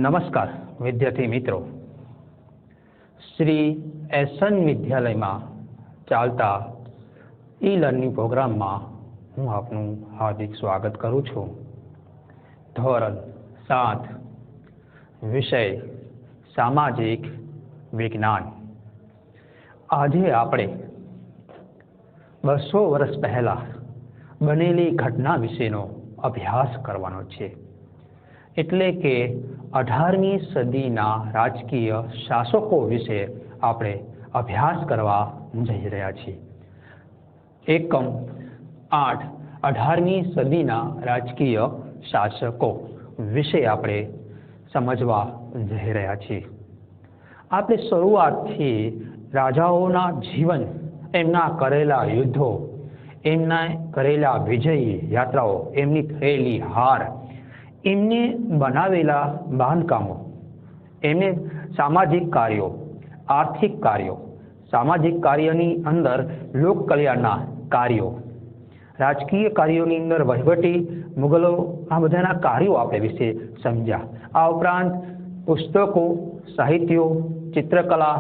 નમસ્કાર વિદ્યાર્થી મિત્રો, શ્રી એસન વિદ્યાલયમાં ચાલતા ઈ લર્નિંગ પ્રોગ્રામમાં હું આપનું હાર્દિક સ્વાગત કરું છું. ધોરણ 7 વિષય સામાજિક વિજ્ઞાન. આજે આપણે 200 વર્ષ પહેલા બનેલી ઘટના વિશેનો અભ્યાસ કરવાનો છે. એટલે કે 18મી સદીના રાજકીય શાસકો વિશે આપણે અભ્યાસ કરવા જઈ રહ્યા છીએ. એકમ 8 18મી સદીના રાજકીય શાસકો વિશે આપણે સમજવા જઈ રહ્યા છીએ. આપણે શરૂઆતથી રાજાઓના જીવન, એમના કરેલા યુદ્ધો, એમના કરેલા વિજયી યાત્રાઓ, એમની થયેલી હાર, એમને બનાવેલા બાંધકામો, એમને સામાજિક કાર્યો, આર્થિક કાર્યો, સામાજિક કાર્યની અંદર લોક કલ્યાણના કાર્યો, રાજકીય કાર્યોની અંદર વહીવટી મુગલો, આ બધાના કાર્યો આપણે વિશે સમજ્યા. આ ઉપરાંત પુસ્તકો, સાહિત્યો, ચિત્રકલા,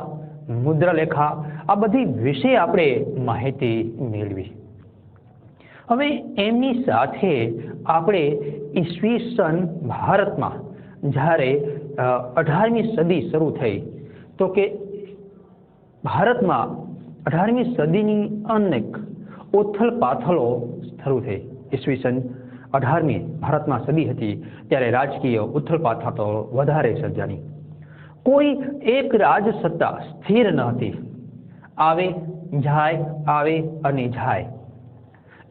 મુદ્રાલેખા, આ બધી વિશે આપણે માહિતી મેળવી. હવે એમની સાથે આપણે ઈસવીસન ભારતમાં જ્યારે 18મી સદી શરૂ થઈ, તો કે ભારતમાં 18મી સદીની અનેક ઉથલ પાથલો શરૂ થઈ. ઈસવીસન 18મી ભારતમાં સદી હતી ત્યારે રાજકીય ઉથલ પાથલો વધારે સર્જાની. કોઈ એક રાજ સત્તા સ્થિર ન હતી. આવે જાય, આવે અને જાય.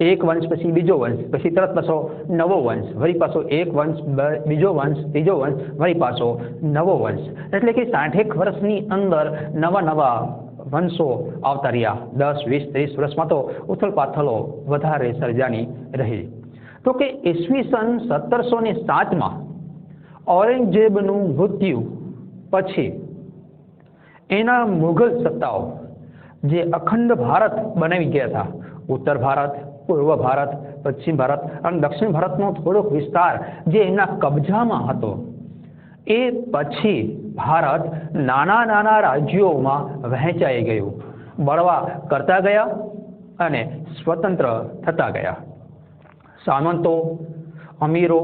એક વંશ પછી બીજો વંશ, પછી તરત પાછો નવો વંશ, વળી પાછો એક વંશ, બીજો વંશ, ત્રીજો વંશ, વળી પાછો નવો વંશ. એટલે કે 60 વર્ષની અંદર નવા વંશો આવતા રહ્યા. 10, 20, 30 વર્ષમાં તો ઉથલ પાથલો વધારે સર્જાની રહી. તો કે ઈસવીસન 1707માં ઔરંગઝેબનું મૃત્યુ પછી એના મુઘલ સત્તાઓ જે અખંડ ભારત બનાવી ગયા હતા, ઉત્તર ભારત, પૂર્વ ભારત, પશ્ચિમ ભારત અને દક્ષિણ ભારતનો થોડોક વિસ્તાર જે એમના કબજામાં હતો, એ પછી ભારત નાના રાજ્યોમાં વહેંચાઈ ગયું, બળવા કરતા ગયા અને સ્વતંત્ર થતા ગયા. સામંતો, અમીરો,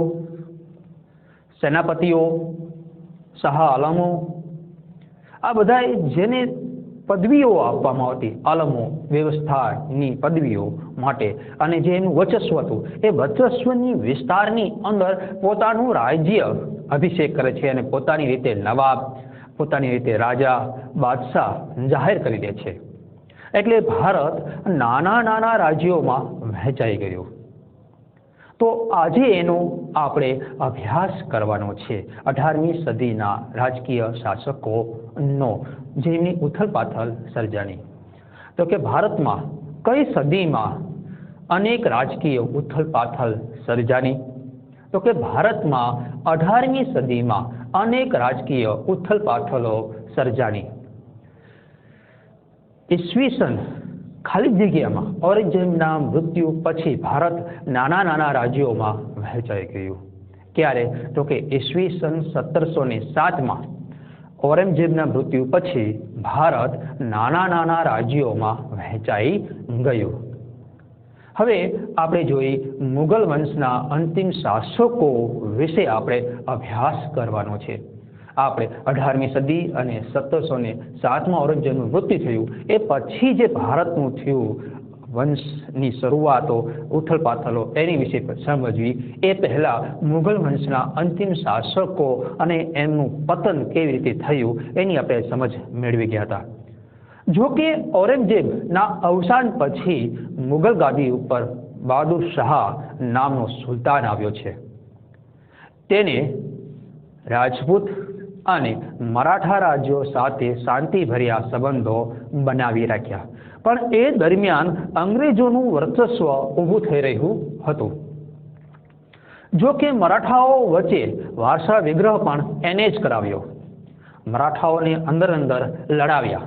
સેનાપતિઓ, શાહ આલમો, આ બધા જેને પદવીઓ આપવામાં આવતી, આલમો, વ્યવસ્થાની પદવીઓ માટે, અને જે એનું વર્ચસ્વ હતું, એ વર્ચસ્વની વિસ્તારની અંદર પોતાનું રાજ્ય અભિષેક કરે છે અને પોતાની રીતે નવાબ, પોતાની રીતે રાજા, બાદશાહ જાહેર કરી દે છે. એટલે ભારત નાના રાજ્યોમાં વહેંચાઈ ગયું. તો આજે એનો આપણે અભ્યાસ કરવાનો છે. 18મી સદીના રાજકીય શાસકોનો જેમની ઉથલપાથલ સર્જાની. તો કે ભારતમાં કઈ સદીમાં અનેક રાજકીય ઉથલપાથલ સર્જાની? તો કે ભારતમાં 18મી સદીમાં અનેક રાજકીય ઉથલપાથલો સર્જાની. ઈસવીસન ખાલી જગ્યામાં ઔરંગઝેબના મૃત્યુ પછી ભારત નાના રાજ્યોમાં વહેંચાઈ ગયું. ક્યારે? તો કે ઈસવીસન 1707માં ઔરંગઝેબના મૃત્યુ પછી ભારત નાના રાજ્યોમાં વહેંચાઈ ગયું. હવે આપણે જોઈ મુગલ વંશના અંતિમ શાસકો વિશે આપણે અભ્યાસ કરવાનો છે. આપણે 18મી સદી અને 1707માં ઔરંગઝેબનું મૃત્યુ થયું, એ પછી જે ભારતનું થયું વંશની શરૂઆતો, ઉથલપાથલો, એની વિશે સમજવી. એ પહેલા મુગલ વંશના અંતિમ શાસકો અને એમનું પતન કેવી રીતે થયું એની આપણે સમજ મેળવી ગયા હતા. જો કે ઔરંગઝેબના અવસાન પછી મુગલ ગાદી ઉપર બહાદુર શાહ નામનો સુલતાન આવ્યો છે. તેને રાજપૂત અને મરાઠા રાજ્યો સાથે શાંતિભર્યા સંબંધો બનાવી રાખ્યા. પણ એ દરમિયાન અંગ્રેજોનું વર્ચસ્વ ઊભું થઈ રહ્યું હતું. જો કે મરાઠાઓ વચ્ચે વારસા વિગ્રહ પણ એને જ કરાવ્યો. મરાઠાઓને અંદર લડાવ્યા,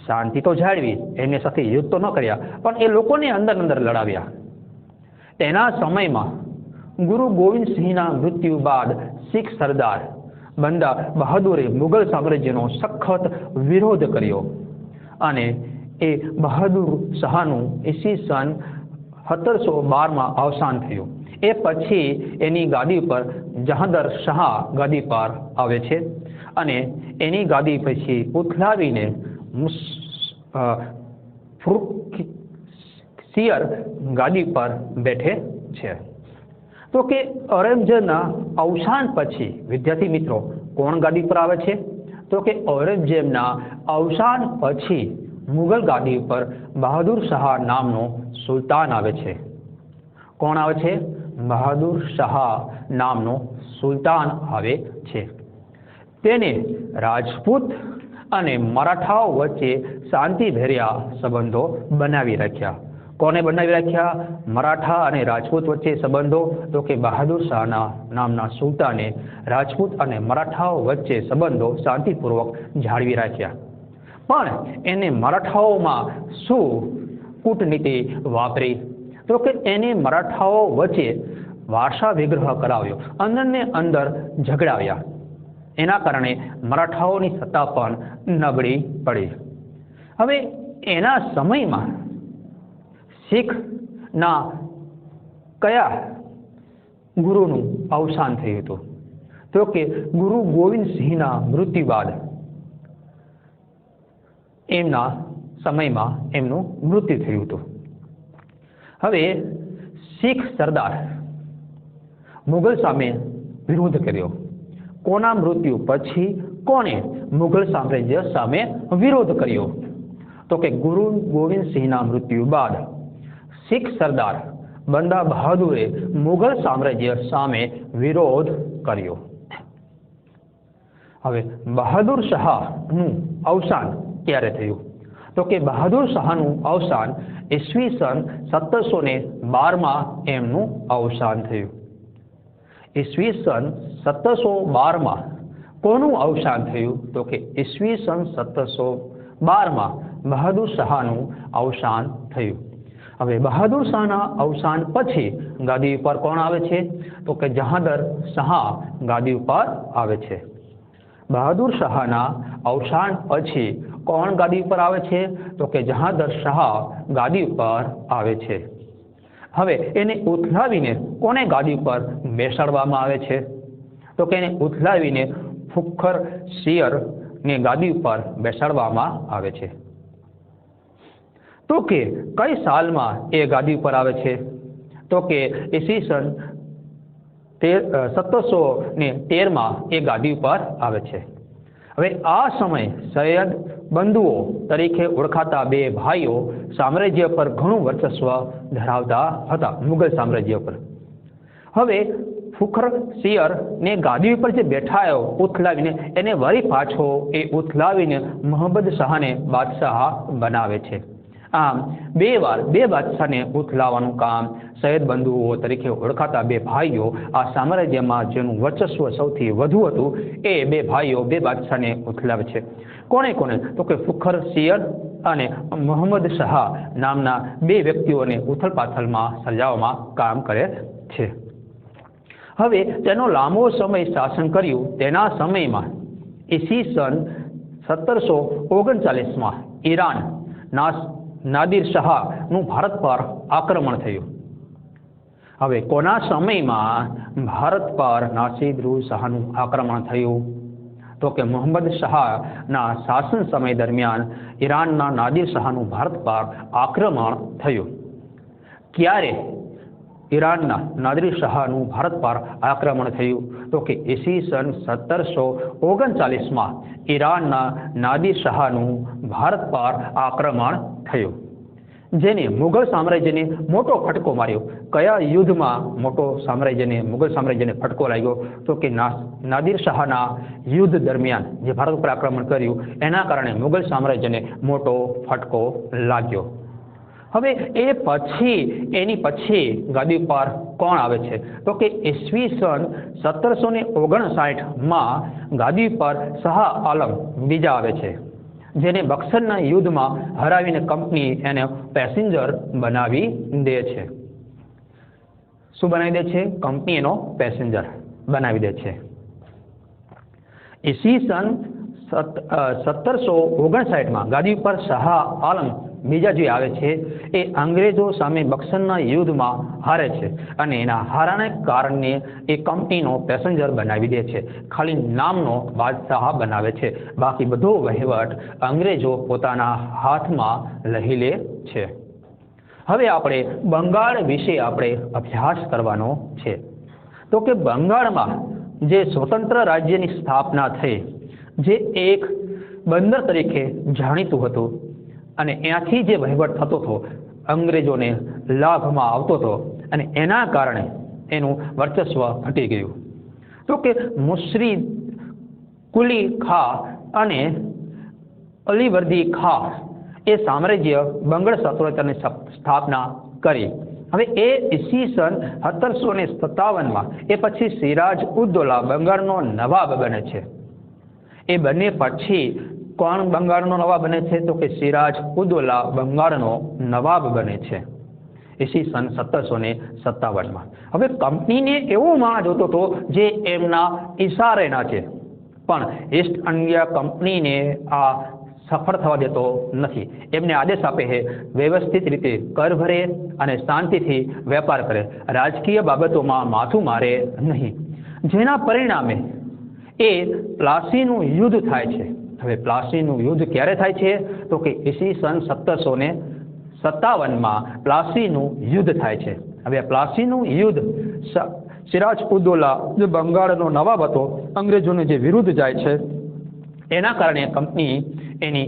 શાંતિ તો જાળવી, એમની સાથે યુદ્ધ તો ન કર્યા, પણ એ લોકોને અંદર લડાવ્યા. તેના સમયમાં ગુરુ ગોવિંદસિંહના મૃત્યુ બાદ શીખ સરદાર બંદા બહાદુરે મુગલ સામ્રાજ્યનો સખત વિરોધ કર્યો અને એ બહાદુર શાહનું ઈસવીસન 1712માં અવસાન થયું. એ પછી એની ગાદી પર જહાંગીર શાહ ગાદી પર આવે છે અને એની ગાદી પછી ઉથલાવીને ફુરખસિયર ગાદી પર બેઠે છે. તો કે ઔરંગઝેબના અવસાન પછી વિદ્યાર્થી મિત્રો કોણ ગાદી પર આવે છે? તો કે ઔરંગઝેબના અવસાન પછી મુગલ ગાદી પર બહાદુર શાહ નામનો સુલતાન આવે છે. કોણ આવે છે? બહાદુર શાહ નામનો સુલતાન આવે છે. તેને રાજપૂત અને મરાઠાઓ વચ્ચે શાંતિભર્યા સંબંધો બનાવી રાખ્યા. કોને બનાવી રાખ્યા? મરાઠા અને રાજપૂત વચ્ચે સંબંધો. તો કે બહાદુર શાહના નામના સુલતાને રાજપૂત અને મરાઠાઓ વચ્ચે સંબંધો શાંતિપૂર્વક જાળવી રાખ્યા. પણ એને મરાઠાઓમાં શું કૂટનીતિ વાપરી? તો કે એને મરાઠાઓ વચ્ચે વારસા વિગ્રહ કરાવ્યો, અંદરને અંદર ઝઘડાવ્યા. એના કારણે મરાઠાઓની સત્તા પણ નબળી પડી. હવે એના સમયમાં શીખના કયા ગુરુનું અવસાન થયું હતું? તો કે ગુરુ ગોવિંદસિંહના મૃત્યુ બાદ એમના સમયમાં એમનું મૃત્યુ થયું હતું. હવે શીખ સરદાર મુગલ સામે વિરોધ કર્યો. કોના મૃત્યુ પછી કોણે મુગલ સામ્રાજ્ય સામે વિરોધ કર્યો? તો કે ગુરુ ગોવિંદસિંહના મૃત્યુ બાદ શીખ સરદાર બંદા બહાદુરે મુગલ સામ્રાજ્ય સામે વિરોધ કર્યો. હવે બહાદુર શાહનું અવસાન ક્યારે થયું? તો કે બહાદુર શાહનું અવસાન ઈસવીસન 1712માં એમનું અવસાન થયું. ઈસવીસન 1712માં કોનું અવસાન થયું? તો કે ઈસવીસન 1712માં બહાદુર શાહનું અવસાન થયું. હવે બહાદુર શાહના અવસાન પછી ગાદી ઉપર કોણ આવે છે? તો કે જહાંગીર શાહ ગાદી ઉપર આવે છે. બહાદુર શાહના અવસાન પછી કોણ ગાદી ઉપર આવે છે? તો કે જહાંગીર શાહ ગાદી ઉપર આવે છે. હવે એને ઉથલાવીને કોને ગાદી પર બેસાડવામાં આવે છે? તો કે એને ઉથલાવીને ફુરખસિયરને ગાદી ઉપર બેસાડવામાં આવે છે. તો કે કઈ સાલમાં એ ગાદી પર આવે છે? તો કે ઈસવીસન 1713માં એ ગાદી પર આવે છે. હવે આ સમય સૈયદ બંધુઓ તરીકે ઓળખાતા બે ભાઈઓ સામ્રાજ્ય પર ઘણું વર્ચસ્વ ધરાવતા હતા, મુગલ સામ્રાજ્ય પર. હવે ફુરખસિયરને ગાદી ઉપર જે બેઠાયો ઉથલાવીને, એને વળી પાછો એ ઉથલાવીને મોહમ્મદ શાહને બાદશાહ બનાવે છે. આમ બે બાદશાહને ઉથલાવવાનું કામ સૈયદ બંધુઓ તરીકે ઓળખાતા બે ભાઈઓ, આ સામ્રાજ્યમાં જેનું વર્ચસ્વ સૌથી વધુ હતું, એ બે ભાઈઓ બે બાદશાહને ઉથલાવે છે. કોણે? તો કે ફુરખસિયર અને મોહમ્મદ શાહ નામના બે વ્યક્તિઓને ઉથલપાથલમાં સર્જાવવામાં કામ કરે છે. હવે તેનો લાંબો સમય શાસન કર્યું. તેના સમયમાં ઈસવીસન 1739માં ઈરાનના નાદિર શાહનું ભારત પર આક્રમણ થયું. હવે કોના સમયમાં ભારત પર નાસિર શાહનું આક્રમણ થયું? તો કે મોહમ્મદ શાહના શાસન સમય દરમિયાન ઈરાનના નાદિર શાહનું ભારત પર આક્રમણ થયું. ક્યારે ઈરાનના નાદિર શાહનું ભારત પર આક્રમણ થયું? તો કે ઈસવીસન 1739માં ઈરાનના નાદિર શાહનું ભારત પર આક્રમણ થયું, જેને મુગલ સામ્રાજ્યને મોટો ફટકો માર્યો. કયા યુદ્ધમાં મુગલ સામ્રાજ્યને ફટકો લાગ્યો? તો કે નાદિર શાહના યુદ્ધ દરમિયાન જે ભારત પર આક્રમણ કર્યું, એના કારણે મુગલ સામ્રાજ્યને મોટો ફટકો લાગ્યો. હવે એની પછી ગાદી પર કોણ આવે છે? તો કે ઈસવીસન 1759માં ગાદી પર શાહ આલમ બીજા આવે છે, જેને બક્સરના યુદ્ધમાં હરાવીને કંપની એને પેસેન્જર બનાવી દે છે. શું બનાવી દે છે? કંપની એનો પેસેન્જર બનાવી દે છે. ઈસવીસન 1759 ગાદી પર શાહ આલમ બીજા જે આવે છે એ અંગ્રેજો સામે બક્સરના યુદ્ધમાં હારે છે અને એના હારાને કારણે એ કંપનીનો પેસેન્જર બનાવી દે છે. ખાલી નામનો બાદશાહ બનાવે છે, બાકી બધો વહીવટ અંગ્રેજો પોતાના હાથમાં લઈ લે છે. હવે આપણે બંગાળ વિશે આપણે અભ્યાસ કરવાનો છે. તો કે બંગાળમાં જે સ્વતંત્ર રાજ્યની સ્થાપના થઈ, જે એક બંદર તરીકે જાણીતું હતું અને ત્યાંથી જે વહીવટ થતો હતો, અંગ્રેજોને લાભમાં આવતો હતો અને એના કારણે એનું વર્ચસ્વ ઘટી ગયું. તો કે મુશરી કુલી ખા અને અલીવર્દી ખા એ સામ્રાજ્ય બંગાળ સલ્તનતની સ્થાપના કરી. હવે એ ઈસવીસન 1757 એ પછી સિરાજ ઉદ્દૌલા બંગાળનો નવાબ બને છે. એ બંને પછી કોણ બંગાળનો નવાબ બને છે? તો કે સિરાજ ઉદ્દૌલા બંગાળનો નવાબ બને છે ઈસવીસન 1757. હવે કંપનીને એવો માણસ જોતો હતો જે એમના ઈશારે નાચે, પણ ઈસ્ટ ઇન્ડિયા કંપનીને આ સફળ થવા દેતો નથી. એમને આદેશ આપે છે વ્યવસ્થિત રીતે કર ભરે અને શાંતિથી વેપાર કરે, રાજકીય બાબતોમાં માથું મારે નહીં. જેના પરિણામે એ પ્લાસીનું યુદ્ધ થાય છે. હવે પ્લાસીનું યુદ્ધ ક્યારે થાય છે? તો કે ઈસવીસન 1757 પ્લાસીનું યુદ્ધ થાય છે. હવે પ્લાસીનું યુદ્ધ સિરાજ ઉદ્દૌલા જે બંગાળનો નવાબ હતો, અંગ્રેજોને જે વિરુદ્ધ જાય છે, એના કારણે કંપની એની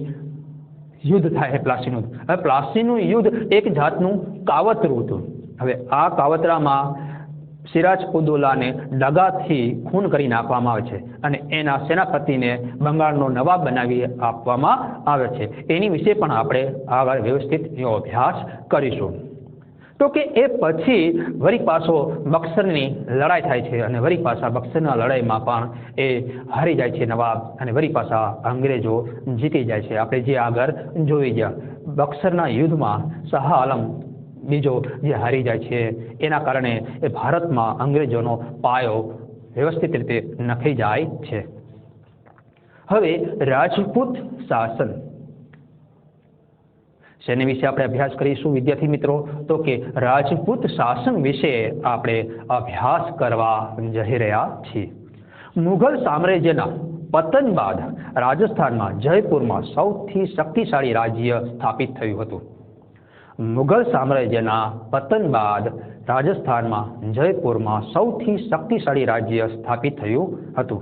યુદ્ધ થાય છે પ્લાસીનું. હવે પ્લાસીનું યુદ્ધ એક જાતનું કાવતરું હતું. હવે આ કાવતરામાં સિરાજ ઉદ્દૌલાને દગાથી ખૂન કરી નાખવામાં આવે છે અને એના સેનાપતિને બંગાળનો નવાબ બનાવી આપવામાં આવે છે. એની વિશે પણ આપણે આગળ વ્યવસ્થિત અભ્યાસ કરીશું. તો કે એ પછી વળી પાછો બક્સરની લડાઈ થાય છે અને વળી પાછા બક્સરના લડાઈમાં પણ એ હારી જાય છે નવાબ અને વળી પાછા અંગ્રેજો જીતી જાય છે. આપણે જે આગળ જોઈ ગયા બક્સરના યુદ્ધમાં શાહ આલમ બીજો જે હારી જાય છે, એના કારણે એ ભારતમાં અંગ્રેજોનો પાયો વ્યવસ્થિત રીતે નખાઈ જાય છે. હવે રાજપૂત શાસન શેની વિશે આપણે અભ્યાસ કરીશું વિદ્યાર્થી મિત્રો? તો કે રાજપૂત શાસન વિશે આપણે અભ્યાસ કરવા જઈ રહ્યા છીએ. મુઘલ સામ્રાજ્યના પતન બાદ રાજસ્થાનમાં જયપુરમાં સૌથી શક્તિશાળી રાજ્ય સ્થાપિત થયું હતું. મુઘલ સામ્રાજ્યના પતન બાદ રાજસ્થાનમાં જયપુરમાં સૌથી શક્તિશાળી રાજ્ય સ્થાપિત થયું હતું.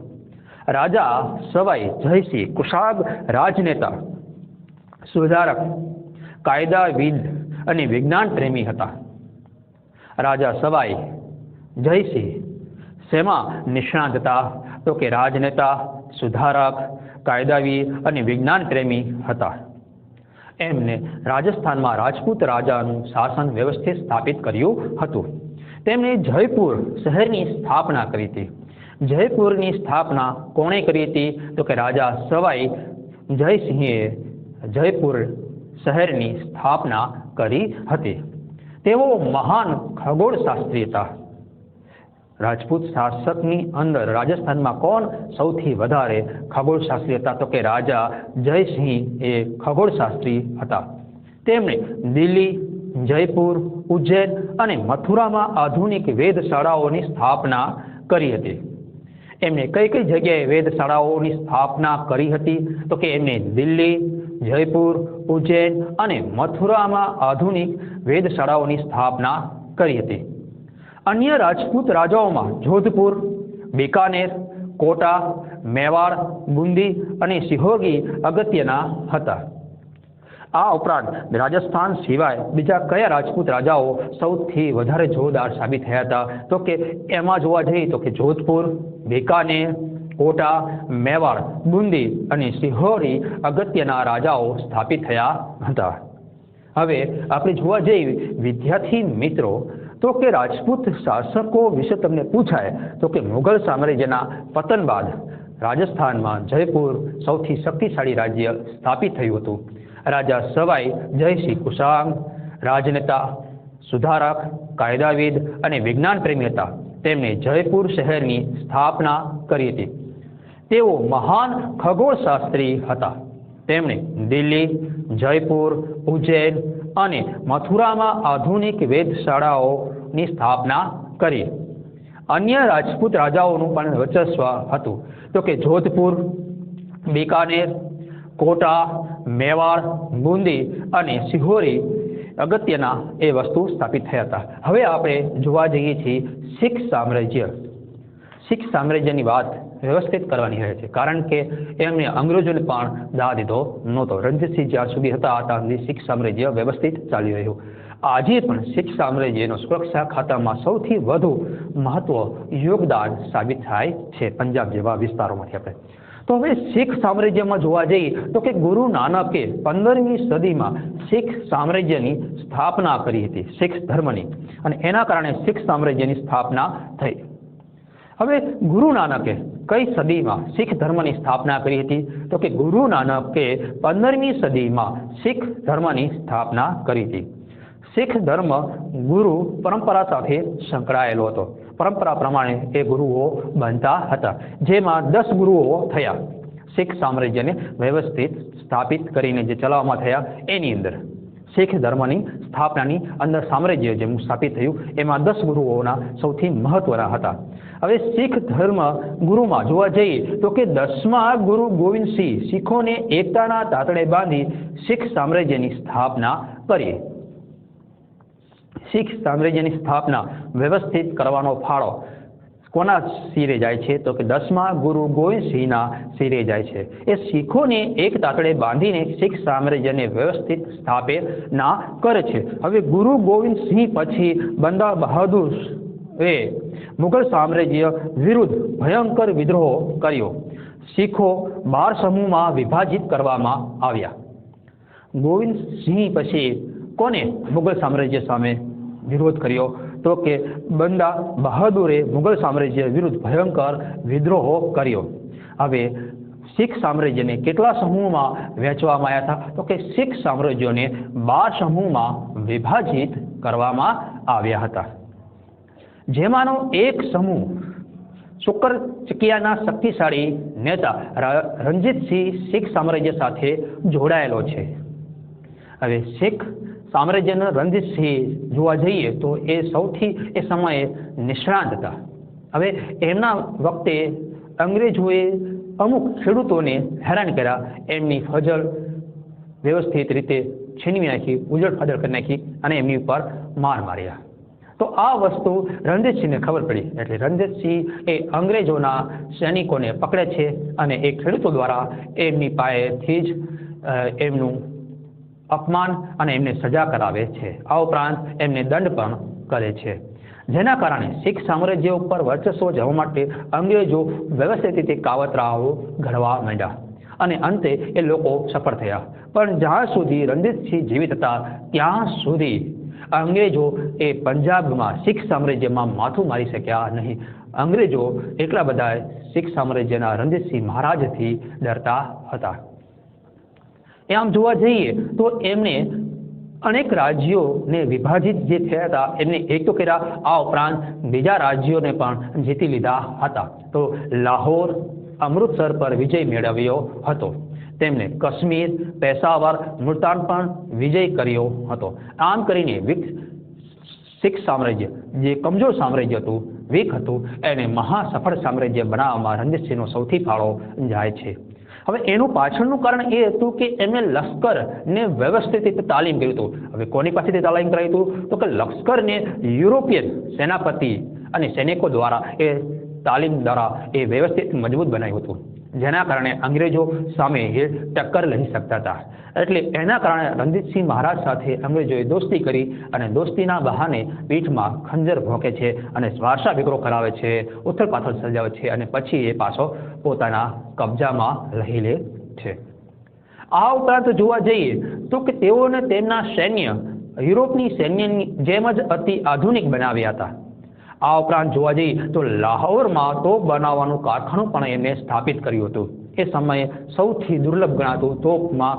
રાજા સવાઈ જયસિંહ કુશાગ રાજનેતા, સુધારક, કાયદાવિદ અને વિજ્ઞાન પ્રેમી હતા. રાજા સવાઈ જયસિંહ શેમાં નિષ્ણાત હતા? તો કે રાજનેતા, સુધારક, કાયદાવિદ અને વિજ્ઞાન પ્રેમી હતા. એમને રાજસ્થાનમાં રાજપૂત રાજાનું શાસન વ્યવસ્થિત સ્થાપિત કર્યું હતું. તેમણે જયપુર શહેરની સ્થાપના કરી હતી. જયપુરની સ્થાપના કોણે કરી હતી? તો કે રાજા સવાઈ જયસિંહે જયપુર શહેરની સ્થાપના કરી હતી. તેઓ મહાન ખગોળશાસ્ત્રી હતા. રાજપૂત શાસકની અંદર રાજસ્થાનમાં કોણ સૌથી વધારે ખગોળશાસ્ત્રી હતા? તો કે રાજા જયસિંહ એ ખગોળશાસ્ત્રી હતા. તેમણે દિલ્હી, જયપુર, ઉજ્જૈન અને મથુરામાં આધુનિક વેધશાળાઓની સ્થાપના કરી હતી. એમણે કઈ કઈ જગ્યાએ વેધશાળાઓની સ્થાપના કરી હતી? તો કે એમણે દિલ્હી, જયપુર, ઉજ્જૈન અને મથુરામાં આધુનિક વેધશાળાઓની સ્થાપના કરી હતી. અન્ય રાજપૂત રાજાઓમાં જોધપુર, બિકાનેર, કોટા, મેવાડ, બુંદી અને સિહોગી અગત્યના હતા. આ ઉપરાંત રાજસ્થાન સિવાય બીજા કયા રાજપૂત રાજાઓ સૌથી વધારે જોરદાર સાબિત થયા હતા? તો કે એમાં જોવા જઈએ તો કે જોધપુર, બિકાનેર, કોટા, મેવાડ, બુંદી અને સિહોરી અગત્યના રાજાઓ સ્થાપિત થયા હતા. હવે આપણે જોવા જઈએ વિદ્યાર્થી મિત્રો તો કે રાજપૂત શાસકો વિશે તમને પૂછાય તો કે મુઘલ સામ્રાજ્યના પતન બાદ રાજસ્થાનમાં જયપુર સૌથી શક્તિશાળી રાજ્ય સ્થાપિત થયું હતું. રાજા સવાઈ જયસિંહ કુશાગ રાજનેતા, સુધારક, કાયદાવિદ અને વિજ્ઞાન પ્રેમી હતા. તેમણે જયપુર શહેરની સ્થાપના કરી હતી. તેઓ મહાન ખગોળશાસ્ત્રી હતા. તેમણે દિલ્હી, જયપુર, ઉજ્જૈન અને મથુરામાં આધુનિક વેધશાળાઓની સ્થાપના કરી. અન્ય રાજપૂત રાજાઓનું પણ વર્ચસ્વ હતું. તો કે જોધપુર, બિકાનેર, કોટા, મેવાડ, બુંદી અને સિહોરી અગત્યના એ વસ્તુ સ્થાપિત થયા હતા. હવે આપણે જોવા જઈએ છીએ શીખ સામ્રાજ્ય. શીખ સામ્રાજ્યની વાત વ્યવસ્થિત કરવાની રહે છે, કારણ કે એમને અંગ્રેજોને પણ દાહ દીધો નહોતો. રણજીતસિંહ જ્યાં સુધી હતા ત્યાં સુધી શીખ સામ્રાજ્ય વ્યવસ્થિત ચાલી રહ્યું. આજે પણ શીખ સામ્રાજ્યનો સુરક્ષા ખાતામાં સૌથી વધુ યોગદાન સાબિત થાય છે પંજાબ જેવા વિસ્તારોમાંથી. આપણે તો હવે શીખ સામ્રાજ્યમાં જોવા જઈએ તો કે ગુરુ નાનકે 15મી સદીમાં શીખ સામ્રાજ્યની સ્થાપના કરી હતી, શીખ ધર્મની, અને એના કારણે શીખ સામ્રાજ્યની સ્થાપના થઈ. હવે ગુરુ નાનકે કઈ સદીમાં શીખ ધર્મની સ્થાપના કરી હતી? તો કે ગુરુ નાનકે 15મી સદીમાં શીખ ધર્મની સ્થાપના કરી હતી. શીખ ધર્મ ગુરુ પરંપરા સાથે સંકળાયેલો હતો. પરંપરા પ્રમાણે એ ગુરુઓ બનતા હતા, જેમાં 10 ગુરુઓ થયા શીખ સામ્રાજ્યને વ્યવસ્થિત સ્થાપિત કરીને જે ચલાવવામાં થયા. એની અંદર શીખ ધર્મની સ્થાપનાની અંદર સામ્રાજ્ય જે સ્થાપિત થયું એમાં 10 ગુરુઓના સૌથી મહત્વના હતા. હવે શીખ ધર્મ ગુરુમાં જોવા જઈએ તો કે 10મા ગુરુ ગોવિંદસિંહ શીખોને એકતાના તાતડે બાંધી શીખ સામ્રાજ્યની સ્થાપના કરી. શીખ સામ્રાજ્યની સ્થાપના વ્યવસ્થિત કરવાનો ફાળો કોના શિરે જાય છે? તો કે 10મા ગુરુ ગોવિંદસિંહના શિરે જાય છે. એ શીખોને એક તાતડે બાંધીને શીખ સામ્રાજ્યને વ્યવસ્થિત સ્થાપના કરે છે. હવે ગુરુ ગોવિંદસિંહ પછી બંદા બહાદુર એ મુઘલ સામ્રાજ્ય વિરુદ્ધ ભયંકર વિદ્રોહ કર્યો. શીખો 12 સમૂહમાં વિભાજિત કરવામાં આવ્યા. ગોવિંદસિંહ પછી કોને મુઘલ સામ્રાજ્ય સામે વિરોધ કર્યો? તો કે બંદા બહાદુરે મુઘલ સામ્રાજ્ય વિરુદ્ધ ભયંકર વિદ્રોહ કર્યો. હવે શીખ સામ્રાજ્યને કેટલા સમૂહમાં વહેંચવામાં આવ્યા હતા? તો કે શીખ સામ્રાજ્યોને 12 સમૂહમાં વિભાજિત કરવામાં આવ્યા હતા, જેમાંનો એક સમૂહ શુક્રચકિયાના શક્તિશાળી નેતા રણજીતસિંહ શીખ સામ્રાજ્ય સાથે જોડાયેલો છે. હવે શીખ સામ્રાજ્યના રણજીતસિંહ જોવા જઈએ તો એ સૌથી એ સમયે નિષ્ણાંત હતા. હવે એમના વખતે અંગ્રેજોએ અમુક ખેડૂતોને હેરાન કર્યા, એમની ફજલ વ્યવસ્થિત રીતે છીનવી નાખી, ઉજળ ફજળ કરી નાખી અને એમની ઉપર માર માર્યા. તો આ વસ્તુ રણજીતસિંહને ખબર પડી, એટલે રણજીતસિંહ એ અંગ્રેજોના સૈનિકોને પકડે છે અને એ ખેડૂતો દ્વારા એમની પાસેથી જ એમનું અપમાન અને એમને સજા કરાવે છે. આ ઉપરાંત એમને દંડ પણ કરે છે, જેના કારણે શીખ સામ્રાજ્ય ઉપર વર્ચસ્વ જવા માટે અંગ્રેજો વ્યવસ્થિત રીતે કાવતરાઓ ઘડવા માંડ્યા અને અંતે એ લોકો સફળ થયા. પણ જ્યાં સુધી રણજીતસિંહ જીવિત હતા ત્યાં સુધી અંગ્રેજો એ પંજાબમાં શીખ સામ્રાજ્યમાં માથું મારી શક્યા નહીં. અંગ્રેજો એટલા બધા શીખ સામ્રાજ્યના રણજીતસિંહ મહારાજથી ડરતા હતા. આમ જોવા જઈએ તો એમને અનેક રાજ્યોને વિભાજિત જે થયા હતા એમને એક તો કર્યા, આ ઉપરાંત બીજા રાજ્યોને પણ જીતી લીધા હતા. તો લાહોર, અમૃતસર પર વિજય મેળવ્યો હતો. તેમણે કાશ્મીર, પેશાવર, મુલતાન પણ વિજય કર્યો હતો. આમ કરીને શીખ સામ્રાજ્ય જે કમજોર સામ્રાજ્ય હતું, વીક હતું, એને મહાસફળ સામ્રાજ્ય બનાવવામાં રણજીતસિંહનો સૌથી ફાળો જાય છે. હવે એનું પાછળનું કારણ એ હતું કે એમને લશ્કરને વ્યવસ્થિત રીતે તાલીમ કર્યું હતું. હવે કોની પાસેથી તાલીમ કરાયું હતું? તો કે લશ્કરને યુરોપિયન સેનાપતિ અને સૈનિકો દ્વારા એ તાલીમ દ્વારા એ વ્યવસ્થિત મજબૂત બનાવ્યું હતું, જેના કારણે અંગ્રેજો સામે એ ટક્કર લઈ શકતા હતા. એટલે એના કારણે રણજીતસિંહ મહારાજ સાથે અંગ્રેજોએ દોસ્તી કરી અને દોસ્તીના બહાને પીઠમાં ખંજર ભોંકે છે અને વારસા વિગ્રહ કરાવે છે, ઉથલ પાથલ સર્જાવે છે અને પછી એ પાછો પોતાના કબજામાં લઈ લે છે. આ ઉપરાંત જોવા જઈએ તો કે તેઓને તેમના સૈન્ય યુરોપની સૈન્યની જેમ જ અતિ આધુનિક બનાવ્યા હતા. આ ઉપરાંત જોવા જઈએ તો લાહોરમાં તોપ બનાવવાનું કારખાનું પણ એમને સ્થાપિત કર્યું હતું. એ સમયે સૌથી દુર્લભ ગણાતું તોપમાં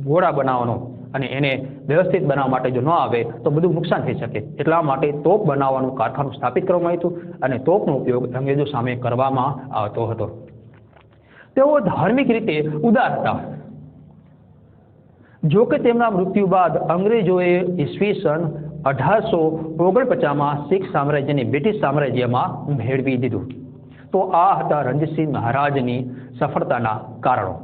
ગોળા બનાવવાનો, અને એને વ્યવસ્થિત બનાવવા માટે જો ન આવે તો બધું નુકસાન થઈ શકે, એટલા માટે તોપ બનાવવાનું કારખાનું સ્થાપિત કરવામાં આવ્યું હતું અને તોપનો ઉપયોગ અંગ્રેજો સામે કરવામાં આવતો હતો. તેઓ ધાર્મિક રીતે ઉદાર હતા. જો કે તેમના મૃત્યુ બાદ અંગ્રેજોએ ઈસવીસન 1849માં શીખ સામ્રાજ્યને બ્રિટિશ સામ્રાજ્યમાં ભેળવી દીધું. તો આ હતા રણજીતસિંહ મહારાજની સફળતાના કારણો.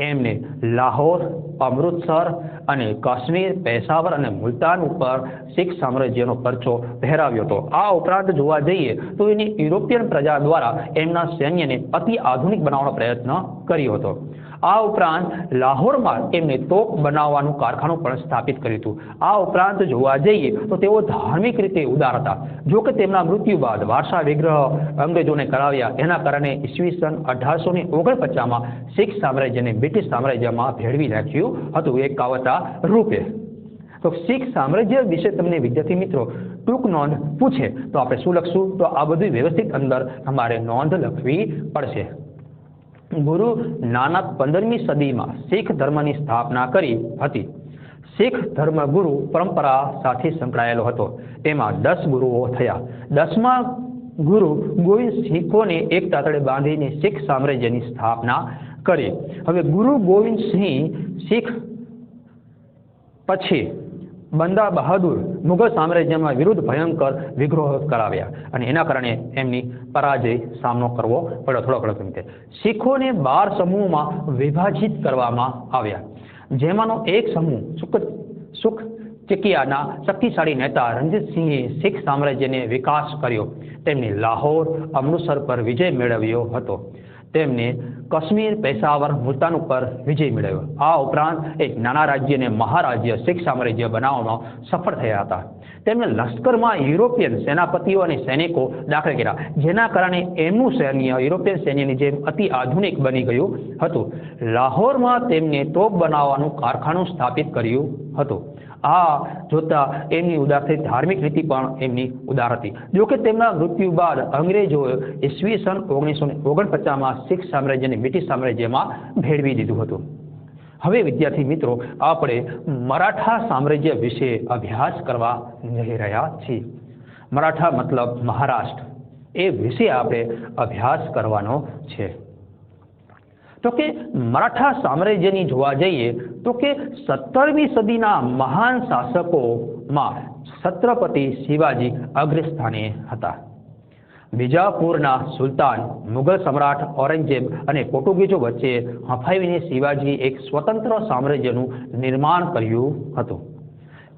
એમને લાહોર, અમૃતસર અને કાશ્મીર, પેશાવર અને મુલતાન ઉપર શીખ સામ્રાજ્યનો પરચો પહેરાવ્યો હતો. આ ઉપરાંત જોવા જઈએ તો એની યુરોપિયન પ્રજા દ્વારા એમના સૈન્યને અતિ આધુનિક બનાવવાનો પ્રયત્ન કર્યો હતો. આ ઉપરાંત લાહોરમાં એમને તોપ બનાવવાનું કારખાનું પણ સ્થાપિત કર્યું હતું. આ ઉપરાંત જોવા જઈએ તો તેઓ ધાર્મિક રીતે ઉદાર હતા. જો કે તેમના મૃત્યુ બાદ વારસા વિગ્રહ અંગ્રેજોને કરાવ્યા, એના કારણે ઈસવીસન 1849માં શીખ સામ્રાજ્યને બ્રિટિશ સામ્રાજ્યમાં ભેળવી નાખ્યું હતું, એક કાવતરા રૂપે. તો શીખ સામ્રાજ્ય વિશે તમને વિદ્યાર્થી મિત્રો ટૂંક નોંધ પૂછે તો આપણે શું લખશું? તો આ બધું વ્યવસ્થિત અંદર તમારે નોંધ લખવી પડશે. ગુરુ નાનક 15મી સદીમાં શીખ ધર્મની સ્થાપના કરી હતી. શીખ ધર્મ ગુરુ પરંપરા સાથે સંકળાયેલો હતો. તેમાં 10 ગુરુઓ થયા. 10મા ગુરુ ગોવિંદ શીખોને એક તાતડે બાંધીને શીખ સામ્રાજ્યની સ્થાપના કરી. હવે ગુરુ ગોવિંદ સિંહ શીખ પછી બંદા બહાદુર મુગલ સામ્રાજ્યમાં વિરુદ્ધ ભયંકર વિગ્રહ કરાવ્યા અને એના કારણે એમની પરાજય સામનો કરવો પડ્યો. થોડો ઘણો શીખોને 12 સમૂહમાં વિભાજિત કરવામાં આવ્યા, જેમાંનો એક સમૂહ સુખ ચિકિયાના શક્તિશાળી નેતા રણજીતસિંહે શીખ સામ્રાજ્યને વિકાસ કર્યો. તેમણે લાહોર, અમૃતસર પર વિજય મેળવ્યો હતો. તેમને કાશ્મીર, પેશાવર, મુલતાન ઉપર વિજય મેળવ્યો. આ ઉપરાંત એક નાના રાજ્યને મહારાજ્ય શીખ સામ્રાજ્ય બનાવવામાં સફળ થયા હતા. તેમને લશ્કરમાં યુરોપિયન સેનાપતિઓ અને સૈનિકો દાખલ કર્યા, જેના કારણે એમનું સૈન્ય યુરોપિયન સૈન્યની જેમ અતિ આધુનિક બની ગયું હતું. લાહોરમાં તેમને તોપ બનાવવાનું કારખાનું સ્થાપિત કર્યું હતું. આ જોતા એમની ઉદારથી ધાર્મિક નીતિ પણ એમની ઉદાર હતી. જોકે તેમના મૃત્યુ બાદ અંગ્રેજોએ ઈસવીસન 1949માં શીખ સામ્રાજ્યને બ્રિટિશ સામ્રાજ્યમાં ભેળવી દીધું હતું. હવે વિદ્યાર્થી મિત્રો આપણે મરાઠા સામ્રાજ્ય વિશે અભ્યાસ કરવા જઈ રહ્યા છીએ. મરાઠા મતલબ મહારાષ્ટ્ર, એ વિશે આપણે અભ્યાસ કરવાનો છે. તો કે મરાઠા સામ્રાજ્યની જોવા જઈએ તો કે 17મી સદીના મહાન શાસકોમાં છત્રપતિ શિવાજી અગ્રસ્થાને હતા. બીજાપુરના સુલતાન, મુગલ સમ્રાટ ઔરંગઝેબ અને પોર્ટુગીઝો વચ્ચે હંફાવીને શિવાજી એક સ્વતંત્ર સામ્રાજ્યનું નિર્માણ કર્યું હતું.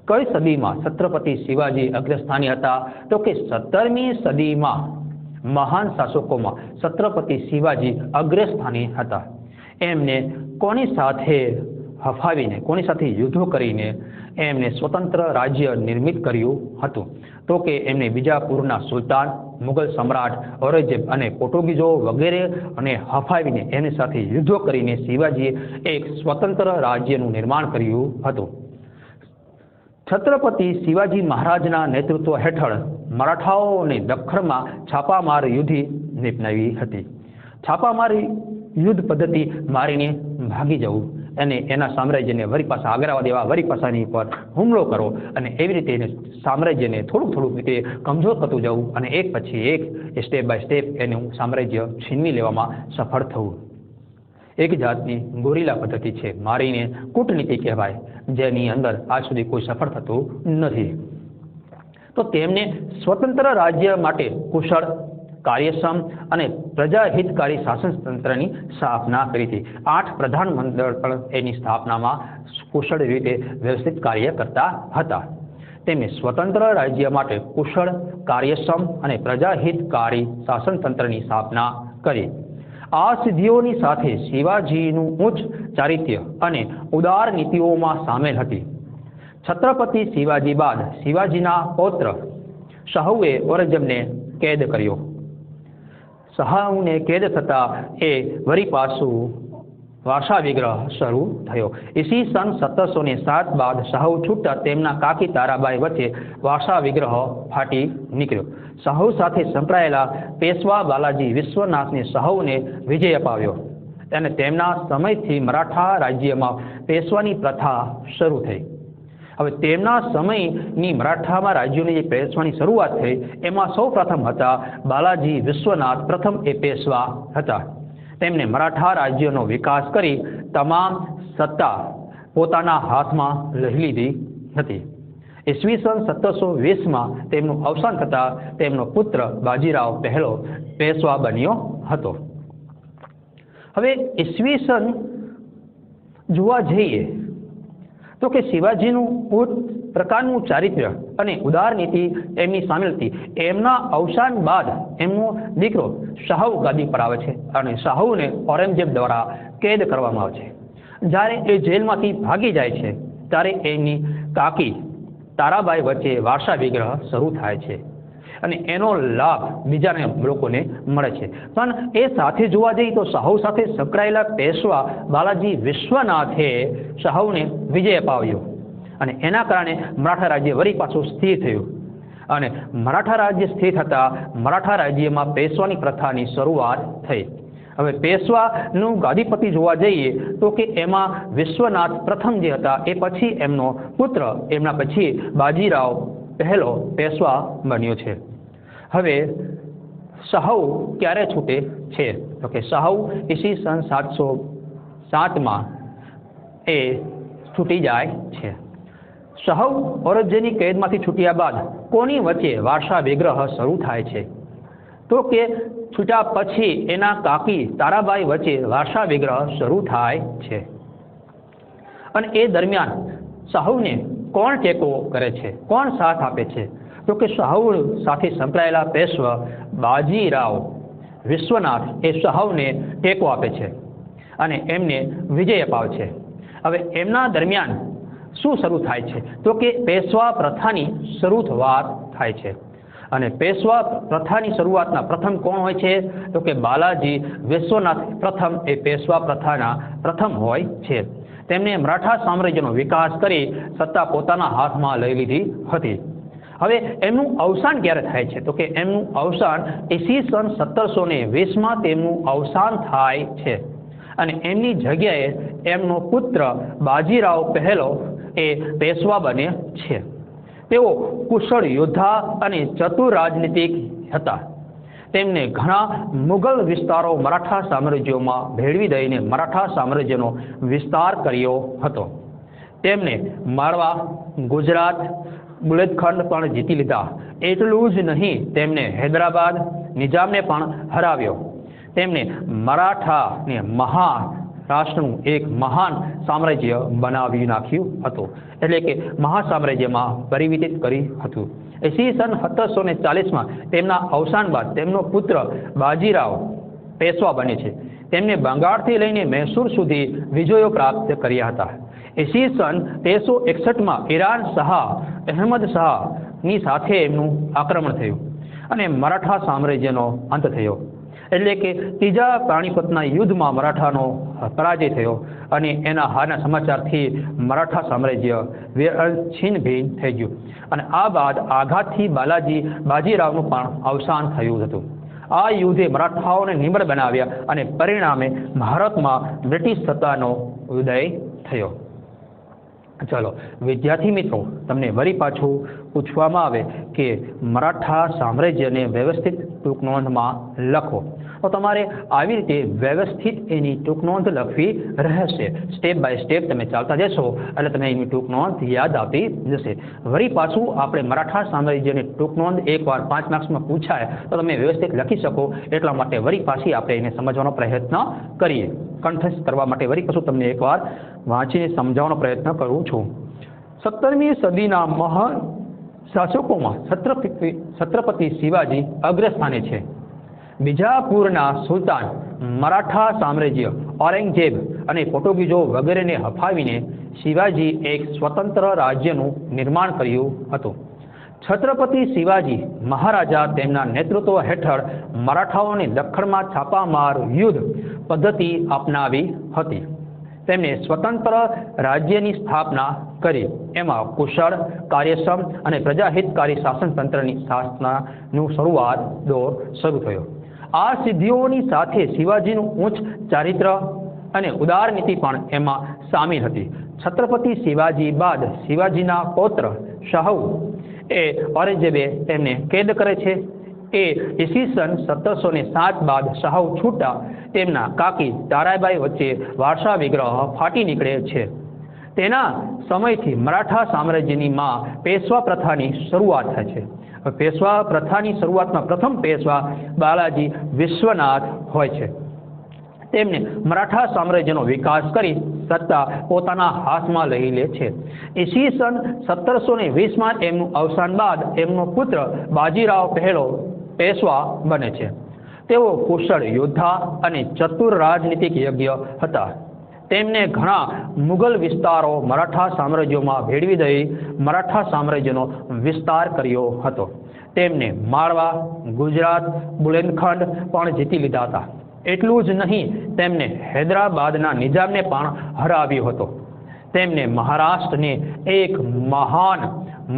કઈ સદીમાં છત્રપતિ શિવાજી અગ્રસ્થાને હતા? તો કે 17મી સદીમાં મહાન શાસકોમાં છત્રપતિ શિવાજી અગ્રસ્થાને હતા. એમને કોની સાથે હફાવીને, કોની સાથે યુદ્ધો કરીને એમને સ્વતંત્ર રાજ્ય નિર્મિત કર્યું હતું? તો કે એમને બીજાપુરના સુલતાન, મુગલ સમ્રાટ ઔરંગઝેબ અને પોર્ટુગીઝો વગેરે અને હફાવીને એની સાથે યુદ્ધો કરીને શિવાજીએ એક સ્વતંત્ર રાજ્યનું નિર્માણ કર્યું હતું. છત્રપતિ શિવાજી મહારાજના નેતૃત્વ હેઠળ મરાઠાઓને દખ્ખણમાં છાપામાર યુદ્ધ નિપનાવી હતી. છાપામાર યુદ્ધ પદ્ધતિ મારીને ભાગી જવું અને એના સામ્રાજ્યને વળી પાછા આગળ દેવા, વળી પાછાની પર હુમલો કરો અને એવી રીતે એને સામ્રાજ્યને થોડુંક રીતે કમજોર કરતું જવું અને એક પછી એક સ્ટેપ બાય સ્ટેપ એનું સામ્રાજ્ય છીનવી લેવામાં સફળ થવું. એક જાતની ગોરીલા પદ્ધતિ છે, મારીને કૂટનીતિ કહેવાય, જેની અંદર આજ સુધી કોઈ સફળ થતું નથી. તો તેમને સ્વતંત્ર રાજ્ય માટે કુશળ, કાર્યક્ષમ અને પ્રજાહિતકારી શાસનતંત્રની સ્થાપના કરી હતી. 8 પ્રધાન મંડળ પણ એની સ્થાપનામાં કુશળ રીતે વ્યવસ્થિત કાર્ય કરતા હતા. તેમણે સ્વતંત્ર રાજ્ય માટે કુશળ, કાર્યક્ષમ અને પ્રજાહિતકારી શાસનતંત્રની સ્થાપના કરી. આ સિદ્ધિઓની સાથે શિવાજીનું ઉચ્ચ ચારિત્ર્ય અને ઉદાર નીતિઓમાં સામેલ હતી. છત્રપતિ શિવાજી બાદ શિવાજીના પૌત્ર શાહુએ ઔરંગઝેબને કેદ કર્યો. શાહુને કેદ થતાં એ વળી પાછું વારસા વિગ્રહ શરૂ થયો. ઈસવીસન 1707 બાદ શાહુ છૂટતા તેમના કાકી તારાબાઈ વચ્ચે વારસા વિગ્રહ ફાટી નીકળ્યો. શાહુ સાથે સંકળાયેલા પેશવા બાલાજી વિશ્વનાથને શાહુને વિજય અપાવ્યો અને તેમના સમયથી મરાઠા રાજ્યમાં પેશવાની પ્રથા શરૂ થઈ. હવે તેમના સમયની મરાઠામાં રાજ્યોની જે પેશવાની શરૂઆત થઈ એમાં સૌ પ્રથમ હતા બાલાજી વિશ્વનાથ, પ્રથમ એ પેશવા હતા. તેમણે મરાઠા રાજ્યનો વિકાસ કરી તમામ સત્તા પોતાના હાથમાં લઈ લીધી હતી. ઈસવીસન 1720માં તેમનું અવસાન થતાં તેમનો પુત્ર બાજીરાવ પહેલો પેશવા બન્યો હતો. હવે ઈસવીસન જોવા જઈએ તો કે શિવાજીનું ઉચ્ચ પ્રકારનું ચારિત્ર્ય અને ઉદાર નીતિ એમની સામેલ હતી. એમના અવસાન બાદ એમનો દીકરો શાહુ ગાદી પર આવે છે અને શાહુને ઔરંગઝેબ દ્વારા કેદ કરવામાં આવે છે. જ્યારે એ જેલમાંથી ભાગી જાય છે ત્યારે એમની કાકી તારાબાઈ વચ્ચે વારસા વિગ્રહ શરૂ થાય છે અને એનો લાભ બીજાને લોકોને મળે છે. પણ એ સાથે જોવા જઈએ તો શાહુ સાથે સંકળાયેલા પેશવા બાલાજી વિશ્વનાથે શાહુને વિજય અપાવ્યો અને એના કારણે મરાઠા રાજ્ય વળી પાછું સ્થિર થયું અને મરાઠા રાજ્ય સ્થિર થતાં મરાઠા રાજ્યમાં પેશવાની પ્રથાની શરૂઆત થઈ. હવે પેશવાનું ગાદીપતિ જોવા જઈએ તો કે એમાં વિશ્વનાથ પ્રથમ જે હતા એ પછી એમનો પુત્ર એમના પછી બાજીરાવ પહેલો પેશવા બન્યો છે. હવે શાહુ ક્યારે છૂટે છે તો કે શાહુ ઈસવીસન 707માં એ છૂટી જાય છે. શાહુ ઔરંગઝેબની કેદમાંથી છૂટ્યા બાદ કોની વચ્ચે વારસા વિગ્રહ શરૂ થાય છે તો કે છૂટ્યા પછી એના કાકી તારાબાઈ વચ્ચે વારસા વિગ્રહ શરૂ થાય છે અને એ દરમિયાન શાહુને કોણ ટેકો કરે છે, કોણ સાથ આપે છે તો કે શાહુ સાથે સંકળાયેલા પેશવા બાજીરાવ વિશ્વનાથ એ શાહુને ટેકો આપે છે અને એમને વિજય અપાવે છે. હવે એમના દરમિયાન શું શરૂ થાય છે તો કે પેશવા પ્રથાની શરૂઆત થાય છે અને પેશવા પ્રથાની શરૂઆતના પ્રથમ કોણ હોય છે તો કે બાલાજી વિશ્વનાથ પ્રથમ એ પેશવા પ્રથાના પ્રથમ હોય છે. તેમણે મરાઠા સામ્રાજ્યનો વિકાસ કરી સત્તા પોતાના હાથમાં લઈ લીધી હતી. હવે એમનું અવસાન ક્યારે થાય છે તો કે એમનું અવસાન ઈસવીસન 1720માં તેમનું અવસાન થાય છે અને એમની જગ્યાએ એમનો પુત્ર બાજીરાવ પહેલો એ પેશવા બને છે. તેઓ કુશળ યોદ્ધા અને ચતુર રાજનીતિક હતા. તેમને ઘણા મુગલ વિસ્તારો મરાઠા સામ્રાજ્યોમાં ભેળવી દઈને મરાઠા સામ્રાજ્યનો વિસ્તાર કર્યો હતો. તેમને માળવા, ગુજરાત, બુલેલખંડ પણ જીતી લીધા. એટલું જ નહીં, તેમને હૈદરાબાદ, નિજામને પણ હરાવ્યો. તેમને મરાઠાને મહારાષ્ટ્રનું એક મહાન સામ્રાજ્ય બનાવી નાખ્યું હતું, એટલે કે મહાસામ્રાજ્યમાં પરિવર્તિત કર્યું હતું. ઈસવીસન 1740માં તેમના અવસાન બાદ તેમનો પુત્ર બાજીરાવ પેશવા બને છે. તેમને બંગાળથી લઈને મૈસૂર સુધી વિજયો પ્રાપ્ત કર્યા હતા. ઈસવીસન 1361માં ઈરાન શાહ અહેમદ શાહની સાથે એમનું આક્રમણ થયું અને મરાઠા સામ્રાજ્યનો અંત થયો. એટલે કે ત્રીજા પાણીપતના યુદ્ધમાં મરાઠાનો પરાજય થયો અને એના હારના સમાચારથી મરાઠા સામ્રાજ્ય છિન્ન ભિન્ન થઈ ગયું અને આ બાદ આઘાતથી બાજીરાવનું પણ અવસાન થયું હતું. આ યુદ્ધે મરાઠાઓને નિર્બળ બનાવ્યા અને પરિણામે ભારતમાં બ્રિટિશ સત્તાનો ઉદય થયો. ચલો વિદ્યાર્થી મિત્રો, તમને વળી પાછું પૂછવામાં આવે કે મરાઠા સામ્રાજ્યને વ્યવસ્થિત ટૂંકનોંધમાં લખો, તો તમારે આવી રીતે વ્યવસ્થિત એની ટૂંકનોંધ લખવી રહેશે. સ્ટેપ બાય સ્ટેપ તમે ચાલતા જશો એટલે તમે એની ટૂંકનોંધ યાદ આવતી જશે. વળી પાછું આપણે મરાઠા સામ્રાજ્યની ટૂંકનોંધ એકવાર 5 માર્ક્સમાં પૂછાય તો તમે વ્યવસ્થિત લખી શકો. એટલા માટે વળી પાછી આપણે એને સમજવાનો પ્રયત્ન કરીએ. કંઠસ્થ કરવા માટે વળી પાછું તમને એકવાર વાંચીને સમજાવવાનો પ્રયત્ન કરું છું. 17મી સદીના મહાન શાસકોમાં છત્રપતિ શિવાજી અગ્રસ્થાને છે. બીજાપુરના સુલતાન મરાઠા સામ્રાજ્ય, ઔરંગઝેબ અને પોર્ટુગીઝો વગેરેને હફાવીને શિવાજી એક સ્વતંત્ર રાજ્યનું નિર્માણ કર્યું હતું. છત્રપતિ શિવાજી મહારાજા તેમના નેતૃત્વ હેઠળ મરાઠાઓને દખ્ખણમાં છાપામાર યુદ્ધ પદ્ધતિ અપનાવી હતી. તેમણે સ્વતંત્ર રાજ્યની સ્થાપના કરી. એમાં કુશળ, કાર્યક્ષમ અને પ્રજાહિતકારી શાસનતંત્રની સ્થાપનાનું દોર શરૂ થયો. આ સિદ્ધિઓની સાથે શિવાજીનું ઉચ્ચ ચારિત્ર અને ઉદાર નીતિ પણ એમાં સામેલ હતી. છત્રપતિ શિવાજી બાદ શિવાજીના પૌત્ર શાહુ એ ઔરંગઝેબે તેમને કેદ કરે છે. એ ઈસવીસન 1707 બાદ સાહુ છૂટા તેમના કાકી તારાબાઈ વચ્ચે વારસા વિગ્રહ ફાટી નીકળે છે. તેના સમયથી મરાઠા સામ્રાજ્યની માં પેશવા પ્રથાની શરૂઆત થાય છે. પેશવા પ્રથાની શરૂઆતમાં પ્રથમ પેશવા બાલાજી વિશ્વનાથ હોય છે. તેમને મરાઠા સામ્રાજ્યનો વિકાસ કરી સત્તા પોતાના હાથમાં લઈ લે છે. ઈસવીસન 1720માં એમનું અવસાન બાદ એમનો પુત્ર બાજીરાવ પહેલો પેશવા બને છે. તેઓ કુશળ યોદ્ધા અને ચતુર રાજનીતિજ્ઞ હતા. તેમને ઘણા મુગલ વિસ્તારો મરાઠા સામ્રાજ્યોમાં ભેળવી દઈ મરાઠા સામ્રાજ્યનો વિસ્તાર કર્યો હતો. તેમને માળવા, ગુજરાત, બુંદેલખંડ પણ જીતી લીધા હતા. એટલું જ નહીં, તેમને હૈદરાબાદના નિઝામને પણ હરાવ્યો હતો. તેમને મહારાષ્ટ્રને એક મહાન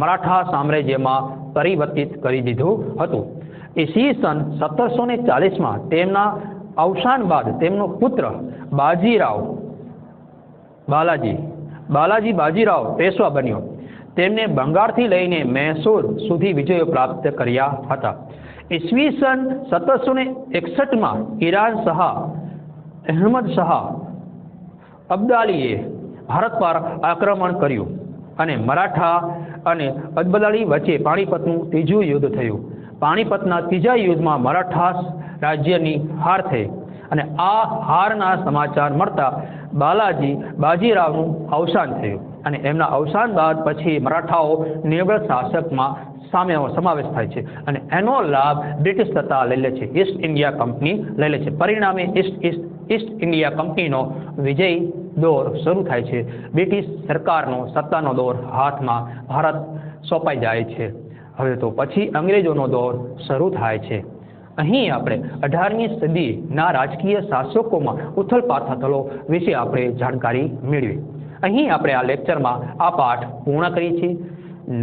મરાઠા સામ્રાજ્યમાં પરિવર્તિત કરી દીધું હતું. ઈસવીસન 1740માં તેમના અવસાન બાદ તેમનો પુત્ર બાલાજી બાજીરાવ પેશવા બન્યો. તેમને બંગાળથી લઈને મૈસૂર સુધી વિજયો પ્રાપ્ત કર્યા હતા. ઈસવીસન 1761માં ઈરાન શાહ અહેમદ શાહ અબ્દાલીએ ભારત પર આક્રમણ કર્યું અને મરાઠા અને અબ્દાલી વચ્ચે પાણીપતનું ત્રીજું યુદ્ધ થયું. પાણીપતના ત્રીજા યુદ્ધમાં મરાઠા રાજ્યની હાર થઈ અને આ હારના સમાચાર મળતા બાજીરાવનું અવસાન થયું અને એમના અવસાન બાદ પછી મરાઠાઓ નિવૃત્ત શાસકમાં સમાવેશ થાય છે અને એનો લાભ બ્રિટિશ સત્તા લઈ લે છે. ઈસ્ટ ઇન્ડિયા કંપની લઈ લે છે. પરિણામે ઈસ્ટ ઇન્ડિયા કંપનીનો વિજય દોર શરૂ થાય છે. બ્રિટિશ સરકારનો સત્તાનો દોર હાથમાં ભારત સોંપાઈ જાય છે. હવે તો પછી અંગ્રેજોનો દોર શરૂ થાય છે. અહીં આપણે 18મી સદીના રાજકીય શાસકોમાં ઉથલપાથલો વિશે આપણે જાણકારી મેળવી. અહીં આપણે આ લેક્ચરમાં આ પાઠ પૂર્ણ કરી છે.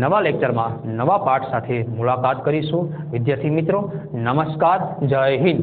નવા લેક્ચરમાં નવા પાઠ સાથે મુલાકાત કરીશું. વિદ્યાર્થી મિત્રો, નમસ્કાર, જય હિન્દ.